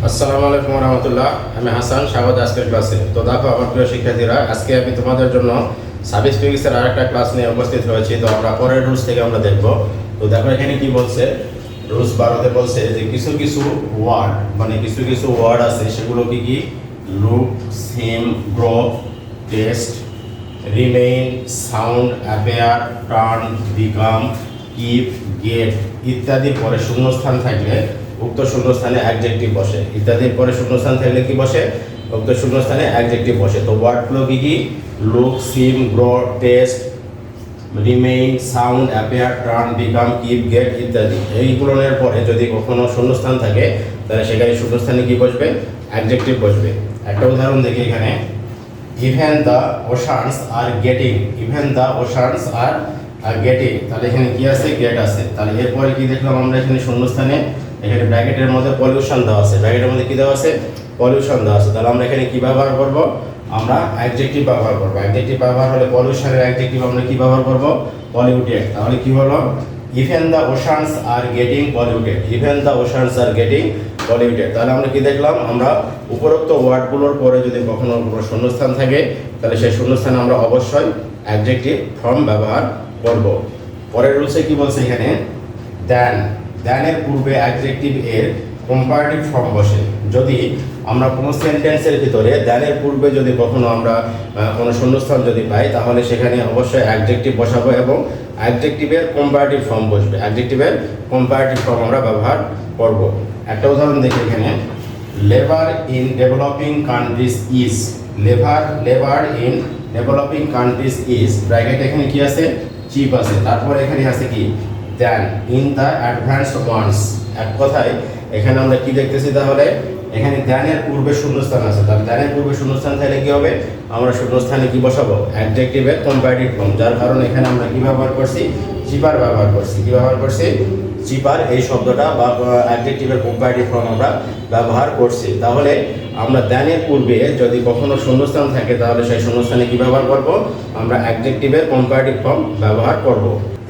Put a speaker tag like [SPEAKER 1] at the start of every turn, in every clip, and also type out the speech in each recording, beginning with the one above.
[SPEAKER 1] আসসালামু আলাইকুম রহমতুল্লাহ। আমি হাসান, স্বাগত আজকের ক্লাসে। তো দেখো আমার প্রিয় শিক্ষার্থীরা, আজকে আমি তোমাদের জন্য সার্ভিস ফিজিক্সের আরেকটা ক্লাস নিয়ে উপস্থিত হয়েছি। তো আমরা পরের রুলস থেকে আমরা দেখব। তো দেখো এখানে কি বলছে, রুলস 12তে বলছে যে কিছু কিছু ওয়ার্ড, মানে কিছু কিছু ওয়ার্ড আছে, সেগুলো কি কি? Look, seem, grow, taste, remain, sound, appear, turn, become, keep, get ইত্যাদির পরে শূন্যস্থান থাকলে উক্ত শূন্যস্থানে অ্যাডজেক্টিভ বসে। ইত্যাদির পরে শূন্যস্থান থাকলে কি বসে? উক্ত শূন্যস্থানে অ্যাডজেক্টিভ বসে। তো ওয়ার্ডগুলো কি কি? Look, seem, grow, taste, remain, sound, appear, turn, become, keep, get ইত্যাদি। এইগুলোর পরে যদি কখনো শূন্যস্থান থাকে তাহলে সেখানে শূন্যস্থানে কি বসবে? অ্যাডজেক্টিভ বসবে। একটা উদাহরণ দেখি এখানে, even the oceans are getting, even the oceans are getting, তাহলে এখানে কি আছে? গেট আছে। তাহলে এরপরে কি দেখলাম আমরা? এখানে শূন্যস্থানে এখানে ব্র্যাকেটের মধ্যে পলিউশন দেওয়া আছে, ব্র্যাকেটের মধ্যে কি দেওয়া আছে? পলিউশন দেওয়া আছে। তাহলে আমরা এখানে কি ব্যবহার করব? আমরা অ্যাডজেক্টিভ ব্যবহার করব। অ্যাডজেক্টিভ ব্যবহার হলে পলিউশনের অ্যাডজেক্টিভ আমরা কি ব্যবহার করব? পলিউটেড। তাহলে কি হলো? Even the oceans are getting polluted, even the oceans are getting polluted. তাহলে আমরা কি দেখলাম? আমরা উপরোক্ত ওয়ার্ডগুলোর পরে যদি কখনো কোনো শূন্যস্থান থাকে তাহলে সেই শূন্যস্থানে আমরা অবশ্যই অ্যাডজেক্টিভ ফর্ম ব্যবহার করব। পরের রুলসে কি বলছে এখানে? দ্যান, দ্যানের পূর্বে অ্যাডজেক্টিভ এর কম্পারেটিভ ফর্ম বসে। যদি আমরা কোনো সেন্টেন্সের ভিতরে দ্যানের পূর্বে যদি কখনো আমরা কোনো শূন্যস্থান যদি পাই তাহলে সেখানে অবশ্যই অ্যাডজেক্টিভ বসাবো এবং অ্যাডজেক্টিভের কম্পারেটিভ ফর্ম বসবে। অ্যাডজেক্টিভের কম্পারেটিভ ফর্ম আমরা ব্যবহার করব। একটা উদাহরণ দেখি এখানে, labour in developing countries is, labour in developing countries is, bracket এখানে কি আছে? চিপ আছে। তারপর এখানে আছে কি? Than in the advanced ones. এক কথায় এখানে আমরা কি দেখতেছি? তাহলে এখানে দ্যানের পূর্বে শূন্যস্থান আছে। তাহলে দ্যানের পূর্বে শূন্যস্থান থাকলে কি হবে? আমরা শূন্যস্থানে কি বসাবো? অ্যাডজেক্টিভের কম্পারেটিভ ফর্ম। যার কারণে এখানে আমরা কি ব্যবহার করছি? চিপার ব্যবহার করছি। কি ব্যবহার করছি? চিপার এই শব্দটা বা অ্যাডজেক্টিভের কম্পারেটিভ ফর্ম আমরা ব্যবহার করছি। তাহলে আমরা দ্যানের পূর্বে যদি কখনো শূন্যস্থান থাকে তাহলে সেই শূন্যস্থানে কি ব্যবহার করব? আমরা অ্যাডজেক্টিভের কম্পারেটিভ ফর্ম ব্যবহার করব।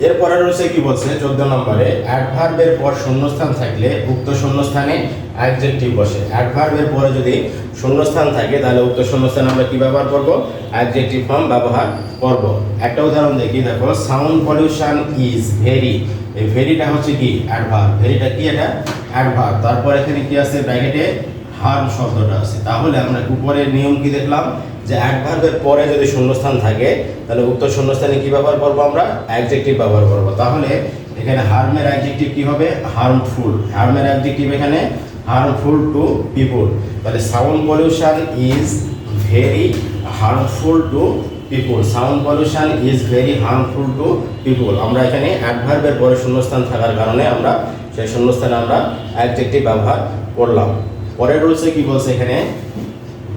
[SPEAKER 1] এরপরে রয়েছে কি বলছে 14 নম্বরে, অ্যাডভার্বের পর শূন্যস্থান থাকলে উক্ত শূন্যস্থানে অ্যাডজেক্টিভ বসে। অ্যাডভার্বের পরে যদি শূন্যস্থান থাকে তাহলে উক্ত শূন্যস্থানে আমরা কি ব্যবহার করব? অ্যাডজেক্টিভ ফর্ম ব্যবহার করব। একটা উদাহরণ দেখি, দেখো, সাউন্ড পলিউশন ইজ ভেরি, এই ভেরিটা হচ্ছে কি? অ্যাডভার্ব। ভেরিটা কি? এটা অ্যাডভার্ব। তারপর এখানে কি আছে? ব্র্যাকেটে হার্ম শব্দটা আছে। তাহলে আমরা উপরের নিয়ম কি দেখলাম? যে অ্যাডভার্বের পরে যদি শূন্যস্থান থাকে তাহলে উক্ত শূন্যস্থানে কি ব্যবহার করব? আমরা অ্যাডজেক্টিভ ব্যবহার করব। তাহলে এখানে হার্মের অ্যাডজেক্টিভ কি হবে? হার্মফুল। হার্মের অ্যাডজেক্টিভ এখানে হার্মফুল টু পিপুল। তাহলে sound pollution is very harmful to people, sound pollution is very harmful to people. আমরা এখানে অ্যাডভার্বের পরে শূন্যস্থান থাকার কারণে আমরা সেই শূন্যস্থানে আমরা অ্যাডজেক্টিভ ব্যবহার করলাম। পরের রুলসে কি বলছে এখানে?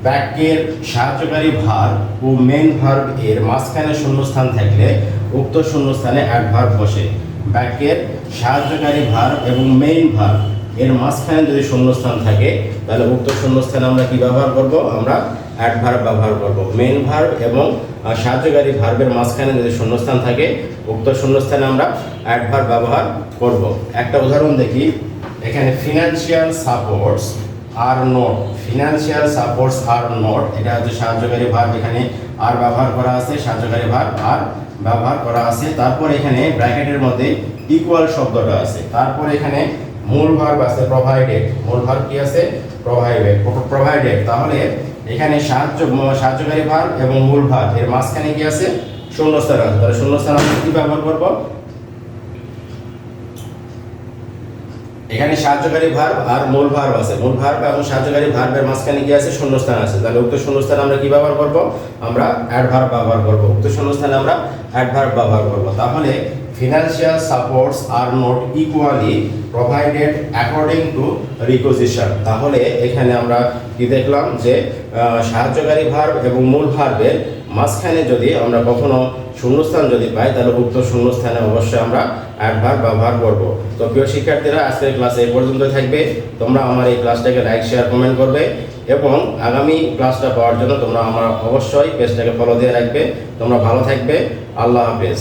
[SPEAKER 1] বাক্যের সাহায্যকারী ভার্ব ও মেইন ভার্ব এর মাঝখানে শূন্যস্থান থাকলে উক্ত শূন্যস্থানে অ্যাডভার্ব বসে। বাক্যের সাহায্যকারী ভার্ব এবং মেইন ভার্ব এর মাঝখানে যদি শূন্যস্থান থাকে তাহলে উক্ত শূন্যস্থানে আমরা কি ব্যবহার করব? আমরা অ্যাডভার্ব ব্যবহার করব। মেইন ভার্ব এবং সাহায্যকারী ভার্বের মাঝখানে যদি শূন্যস্থান থাকে উক্ত শূন্যস্থানে আমরা অ্যাডভার্ব ব্যবহার করব। একটা উদাহরণ দেখি এখানে, financial supports are not, financial supports are not, এটা হচ্ছে সাহায্যকারী ভার্ব। এখানে আর ব্যবহার করা আছে, সাহায্যকারী ভার্ব আর ব্যবহার করা আছে। তারপর এখানে ব্র্যাকেটের মধ্যে ইকুয়াল শব্দটা আছে। তারপর এখানে মূল ভার্ব আছে প্রোভাইডেড, মূল ভার্ব কি আছে? প্রোভাইডেড। তাহলে এখানে সাহায্যকারী ভার্ব এবং মূল ভার্ব এর মাঝখানে কি আছে? শূন্যস্থান আছে। তাহলে শূন্যস্থান আমরা কি ব্যবহার করব? এখানে সাহায্যকারী ভার্ব আর মূল ভার্ব আছে, মূল ভার্ব এবং সাহায্যকারী ভার্বের মাঝখানে কি আছে? শূন্যস্থান আছে। তাহলে উক্ত শূন্যস্থানে আমরা কি ব্যবহার করব? আমরা অ্যাডভার্ব ব্যবহার করব। উক্ত শূন্যস্থানে আমরা অ্যাডভার্ব ব্যবহার করব। তাহলে financial supports are not equally provided according to recognition. তাহলে এখানে আমরা কি দেখলাম? যে সাহায্যকারী ভার্ব এবং মূল ভার্বের মাঝখানে যদি আমরা কখনো শূন্যস্থান যদি পাই তাহলে উক্ত শূন্যস্থানে অবশ্যই আমরা অ্যাডভার্ব ব্যবহার করব। তো প্রিয় শিক্ষার্থীরা, আজকের ক্লাস এই পর্যন্ত থাকবে। তোমরা আমার এই ক্লাসটাকে লাইক, শেয়ার, কমেন্ট করবে এবং আগামী ক্লাসটা পাওয়ার জন্য তোমরা আমার অবশ্যই পেজটাকে ফলো দিয়ে রাখবে। তোমরা ভালো থাকবে। আল্লাহ হাফেজ।